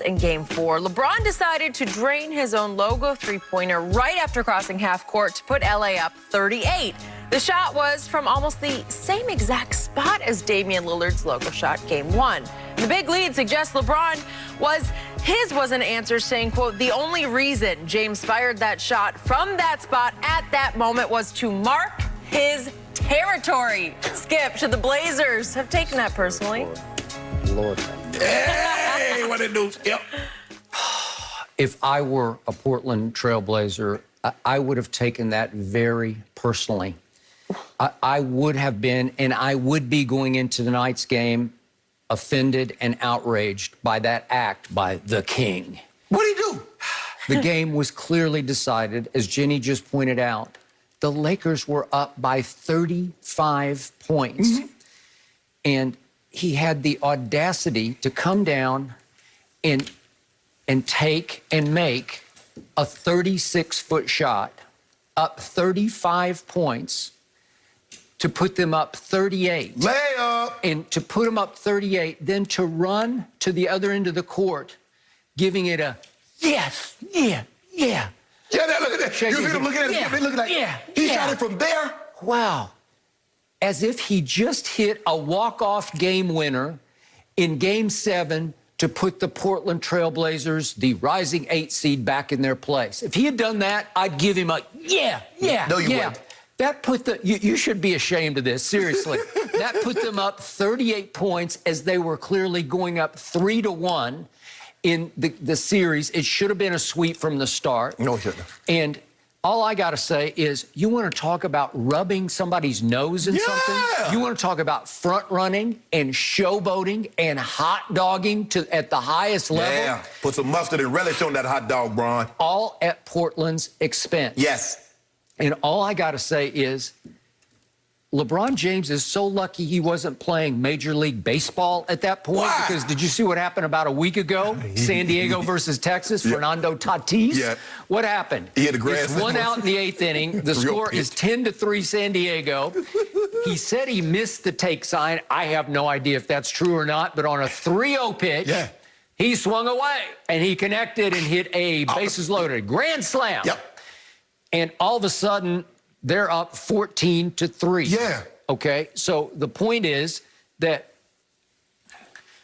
in Game 4. LeBron decided to drain his own logo three-pointer right after crossing half court to put LA up 38. The shot was from almost the same exact spot as Damian Lillard's logo shot Game 1. The big lead suggests LeBron was an answer saying, quote, the only reason James fired that shot from that spot at that moment was to mark his territory. Skip, should the Blazers have taken that personally? Lord. Hey, what it do? Yep. If I were a Portland Trailblazer, I would have taken that very personally. I would have been, and I would be going into tonight's game offended and outraged by that act by the king. What'd he do? The game was clearly decided, as Jenny just pointed out. The Lakers were up by 35 points. And he had the audacity to come down and take and make a 36-foot shot up 35 points to put them up 38. Layup. And to put them up 38, then to run to the other end of the court, giving it a yes, yeah. Yeah, look at that. You see him looking at it? They looking like, he shot it from there? Wow. As if he just hit a walk-off game winner in Game 7 to put the Portland Trailblazers, the rising 8 seed, back in their place. If he had done that, I'd give him a No, you wouldn't. That put you should be ashamed of this, seriously. That put them up 38 points as they were clearly going up 3-1 in the series. It should have been a sweep from the start. No, it shouldn't. And all I got to say is, you want to talk about rubbing somebody's nose in something? You want to talk about front running and showboating and hot dogging at the highest level? Yeah, put some mustard and relish on that hot dog, Bron. All at Portland's expense. Yes. And all I got to say is, LeBron James is so lucky he wasn't playing Major League Baseball at that point. Why? Because did you see what happened about a week ago? San Diego versus Texas, Fernando Tatis. Yeah. What happened? He had the grass. It's one out in the 8th inning. The score is 10-3 San Diego. He said he missed the take sign. I have no idea if that's true or not, but on a 3-0 pitch, he swung away, and he connected and hit a bases loaded grand slam. Yep. And all of a sudden, they're up 14-3. Yeah. Okay, so the point is that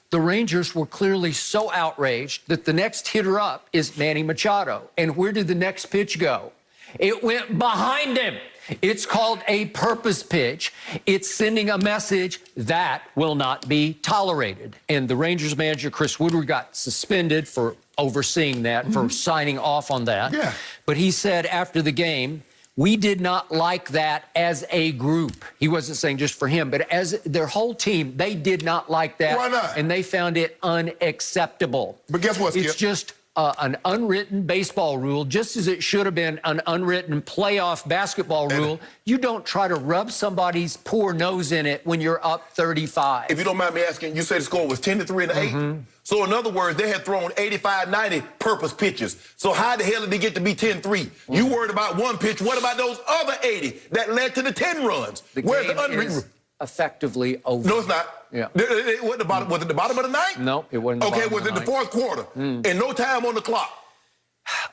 the Rangers were clearly so outraged that the next hitter up is Manny Machado. And where did the next pitch go? It went behind him. It's called a purpose pitch. It's sending a message that will not be tolerated. And the Rangers manager, Chris Woodward, got suspended for overseeing that, for signing off on that. Yeah. But he said after the game, we did not like that as a group. He wasn't saying just for him, but as their whole team, they did not like that. Why not? And they found it unacceptable. But guess what, Skip? It's just an unwritten baseball rule, just as it should have been an unwritten playoff basketball rule. You don't try to rub somebody's poor nose in it when you're up 35. If you don't mind me asking, you said the score was 10-3 in the 8th? So in other words, they had thrown 85, 90 purpose pitches. So how the hell did they get to be 10-3? You worried about one pitch. What about those other 80 that led to the 10 runs? Where's the unwritten rule? Effectively over. No, it's not. Yeah. Was it the bottom of the ninth? No, it wasn't. Okay, was it the fourth quarter? And no time on the clock.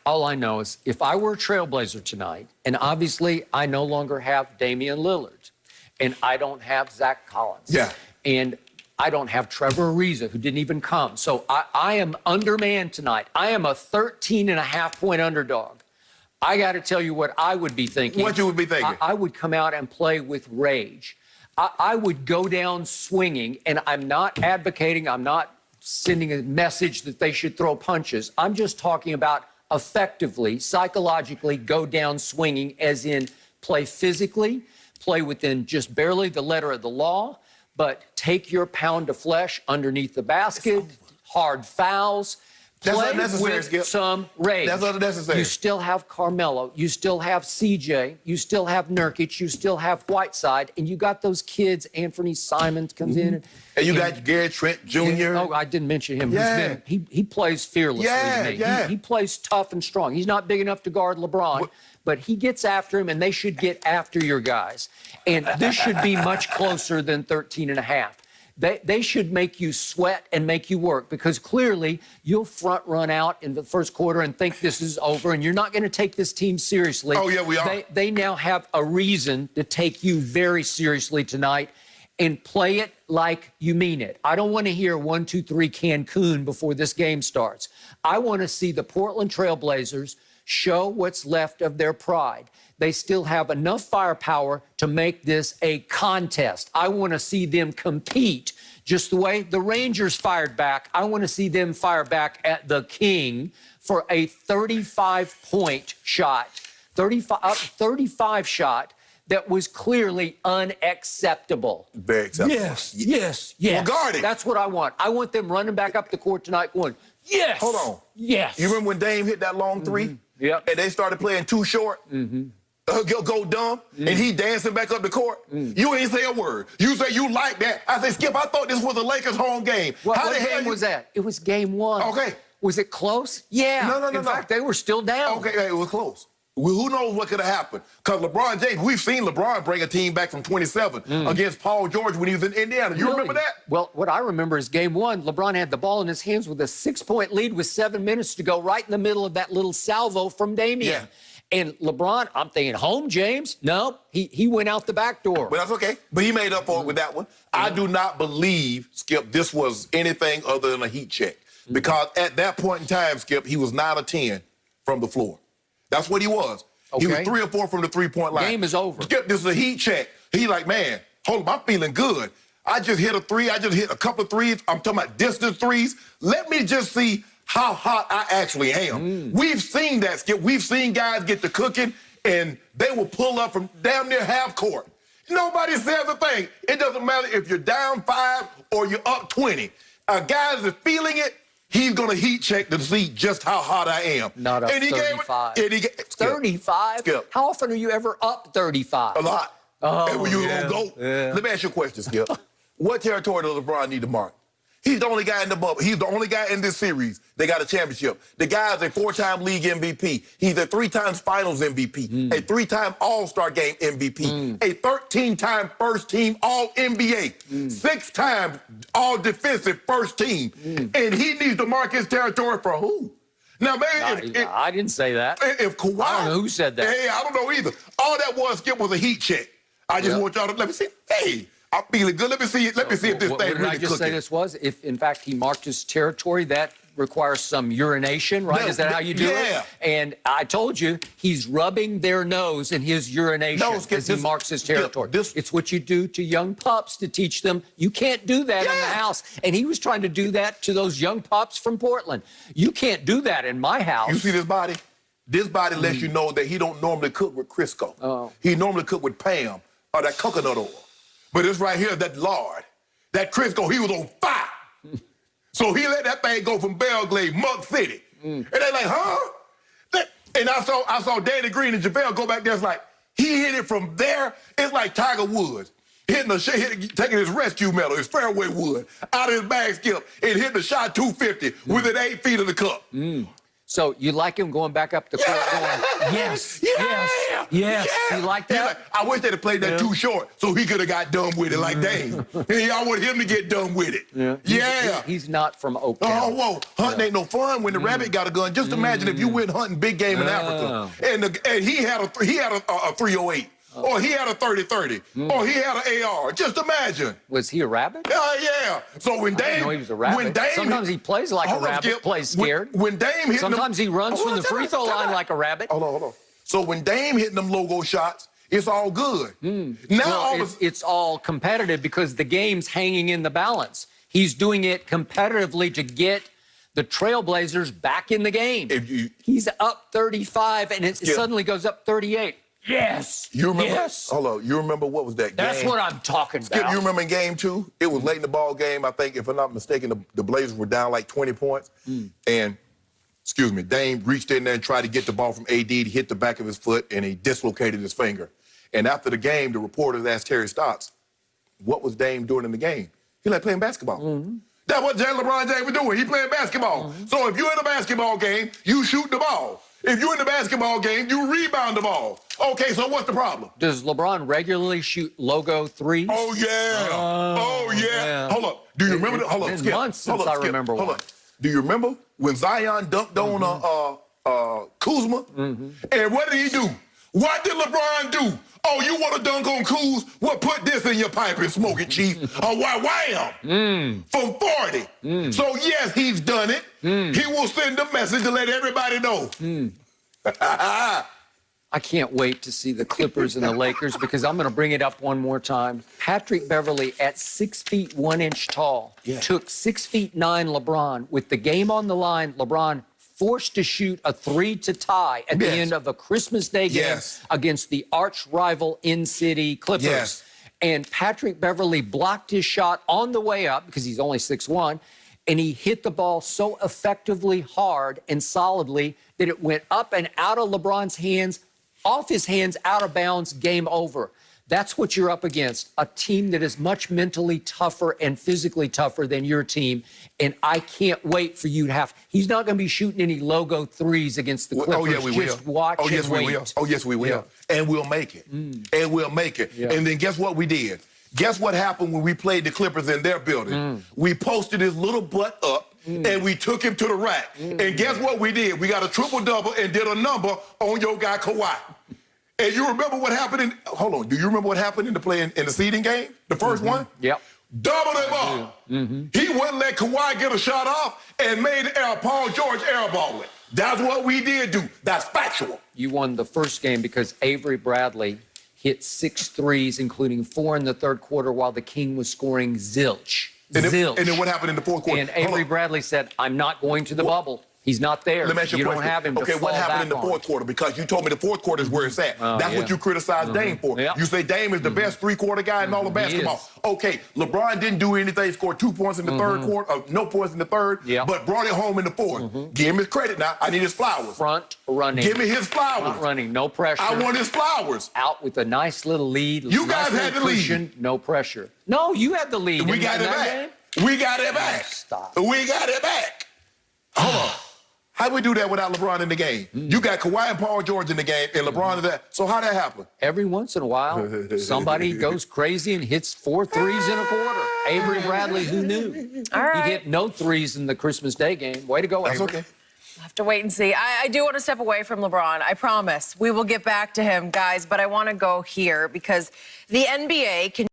All I know is if I were a Trailblazer tonight, and obviously I no longer have Damian Lillard, and I don't have Zach Collins, and I don't have Trevor Ariza, who didn't even come. So I am undermanned tonight. I am a 13.5-point underdog. I got to tell you what I would be thinking. What you would be thinking? I would come out and play with rage. I would go down swinging, and I'm not advocating, I'm not sending a message that they should throw punches. I'm just talking about effectively, psychologically go down swinging, as in play physically, play within just barely the letter of the law, but take your pound of flesh underneath the basket, hard fouls. Play with some rage. That's unnecessary. You still have Carmelo. You still have CJ. You still have Nurkic. You still have Whiteside. And you got those kids. Anthony Simons comes in. And you got Gary Trent Jr. Oh, I didn't mention him. He plays fearlessly to me. He plays tough and strong. He's not big enough to guard LeBron, but he gets after him, and they should get after your guys. And this should be much closer than 13.5. They should make you sweat and make you work, because clearly you'll front run out in the first quarter and think this is over, and you're not going to take this team seriously. Oh, yeah, we are. They now have a reason to take you very seriously tonight and play it like you mean it. I don't want to hear 1, 2, 3 Cancun before this game starts. I want to see the Portland Trail Blazers show what's left of their pride. They still have enough firepower to make this a contest. I want to see them compete just the way the Rangers fired back. I want to see them fire back at the King for a 35-point shot, 35 shot that was clearly unacceptable. Very acceptable. Yes. Well, guard it. That's what I want. I want them running back up the court tonight going, yes. Hold on. Yes. You remember when Dame hit that long three? Yep. And they started playing too short? Go dumb, and he dancing back up the court. You ain't say a word. You say you like that. I say, Skip, I thought this was a Lakers home game. What the hell game was that? It was game 1. Okay. Was it close? Yeah. No. In fact, they were still down. Okay, it was close. Well, who knows what could have happened? Because LeBron James, we've seen LeBron bring a team back from 27 against Paul George when he was in Indiana. You remember that? Well, what I remember is game 1, LeBron had the ball in his hands with a 6-point lead with 7 minutes to go, right in the middle of that little salvo from Damian. Yeah. And LeBron, I'm thinking, home, James? No, he went out the back door. But that's okay. But he made up for it with that one. I do not believe, Skip, this was anything other than a heat check. Because at that point in time, Skip, he was 9 or 10 from the floor. That's what he was. Okay. He was 3 or 4 from the three-point line. Game is over. Skip, this is a heat check. He like, man, hold up, I'm feeling good. I just hit a 3. I just hit a couple of threes. I'm talking about distance threes. Let me just see how hot I actually am. We've seen that, Skip. We've seen guys get to cooking, and they will pull up from damn near half court. Nobody says a thing. It doesn't matter if you're down 5 or you're up 20. A guy that's feeling it, he's going to heat check to see just how hot I am. Not up 35. 35? Skip. How often are you ever up 35? A lot. Oh, And when you yeah. gonna go, Yeah. let me ask you a question, Skip. What territory does LeBron need to mark? He's the only guy in the bubble. He's the only guy in this series that got a championship. The guy's a 4-time league MVP. He's a 3-time finals MVP, a 3-time All-Star game MVP, a 13-time first-team All-NBA, 6-time All-Defensive first team. And he needs to mark his territory for who? Now, maybe I didn't say that. if Kawhi... I don't know who said that. Hey, I don't know either. All that was, Skip, was a heat check. I just want y'all to let me see. Hey, I'm feeling good. Let me see if this thing What did really I just say cooking. this was? If, in fact, he marked his territory, that requires some urination, right? No, Is that how you do yeah. it? And I told you, he's rubbing their nose in his urination No, Skip, as he marks his Skip, territory. this- It's what you do to young pups to teach them you can't do that in the Yeah. house. And he was trying to do that to those young pups from Portland. You can't do that in my house. You see this body? This body lets you know that he don't normally cook with Crisco. Oh. He normally cook with Pam or that coconut oil. But this right here, that lard, that Crisco, he was on fire. So he let that thing go from Belgrade, Mug City. And they like, huh? And I saw Danny Green and JaVale go back there. It's like, he hit it from there. It's like Tiger Woods taking his rescue medal, his fairway wood, out of his bag, Skip, and hitting the shot 250 within 8 feet of the cup. So you like him going back up the court going, yes, yes. You like that? Like, I wish they'd have played that too short so he could have got done with it like Dame. Hey, I want him to get done with it. Yeah. He's not from Oak Oh, County. whoa. Hunting ain't no fun when the rabbit got a gun. Just imagine if you went hunting big game in Africa and he had a 308. Or he had a 30-30. Or he had an AR. Just imagine. Was he a rabbit? Yeah. So when Dame... I didn't know he was a rabbit. Sometimes he plays like a Hold on, rabbit, Skip. plays scared. When Dame hit Sometimes he runs Hold from on, the free throw line like a rabbit. Hold on. So when Dame hitting them logo shots, it's all good. Now Well, it's all competitive because the game's hanging in the balance. He's doing it competitively to get the Trailblazers back in the game. He's up 35, and it suddenly goes up 38. Yes. You remember? Yes. Hold on. You remember what was that game? That's what I'm talking about. You remember in game 2? It was late in the ball game. I think, if I'm not mistaken, the Blazers were down like 20 points. And, Dame reached in there and tried to get the ball from AD. He hit the back of his foot, and he dislocated his finger. And after the game, the reporters asked Terry Stotts, what was Dame doing in the game? He like playing basketball. That's what LeBron James was doing. He playing basketball. So if you're in a basketball game, you shoot the ball. If you're in the basketball game, you rebound the ball. Okay, so what's the problem? Does LeBron regularly shoot logo threes? Oh, yeah. Oh, yeah. Yeah. Hold up. Do you remember? Hold up, It's Skip. been months since Hold up, I Skip. remember Hold one. up. Do you remember when Zion dunked on Kuzma? And what did he do? What did LeBron do? Oh, you want to dunk on Kuz? Well, put this in your pipe and smoke it, Chief. Wham! From 40. So, yes, he's done it. He will send a message to let everybody know. I can't wait to see the Clippers and the Lakers because I'm going to bring it up one more time. Patrick Beverley, at 6 feet 1 inch tall, took 6 feet 9 LeBron. With the game on the line, LeBron forced to shoot a 3 to tie at the end of a Christmas Day game against the arch rival in-city Clippers. And Patrick Beverley blocked his shot on the way up because he's only 6'1", and he hit the ball so effectively hard and solidly that it went up and out of LeBron's hands, off his hands, out of bounds, game over. That's what you're up against, a team that is much mentally tougher and physically tougher than your team. And I can't wait for you to have. He's not going to be shooting any logo threes against the Clippers. Oh, yeah, we will. Just watch oh, yes, and wait. we will. Oh, yes, we will. Yeah. And we'll make it. And we'll make it. Yeah. And then guess what we did? Guess what happened when we played the Clippers in their building? We posted his little butt up, and we took him to the rack. And guess what we did? We got a triple-double and did a number on your guy, Kawhi. And you remember what happened in, hold on, do you remember what happened in the seeding game? The first one? Yep. Doubled him up. He wouldn't let Kawhi get a shot off and made Paul George airball it. That's what we did do. That's factual. You won the first game because Avery Bradley hit 6 threes, including 4 in the third quarter, while the King was scoring zilch. And then what happened in the fourth quarter? And Avery Bradley said, I'm not going to the bubble. He's not there. Let me ask you a question. Don't have him to okay, fall what happened in the back fourth quarter? Because you told me the fourth quarter is where it's at. That's what you criticized Dame for. Yep. You say Dame is the best three-quarter guy in all of basketball. Okay, LeBron didn't do anything, scored 2 points in the third quarter, no points in the third, but brought it home in the fourth. Give him his credit now. I need his flowers. Front running. Give me his flowers. Front running, no pressure. I want his flowers. Out with a nice little lead. You guys had the lead. No pressure. No, you had the lead. We got it back. We got it back. Stop. We got it back. Hold on. How we do that without LeBron in the game? You got Kawhi and Paul George in the game, and LeBron in that. So how that happen? Every once in a while, somebody goes crazy and hits 4 threes in a quarter. Avery Bradley, who knew? All right. He hit no threes in the Christmas Day game. Way to go, That's Avery. okay. We'll have to wait and see. I do want to step away from LeBron. I promise. We will get back to him, guys, but I want to go here because the NBA can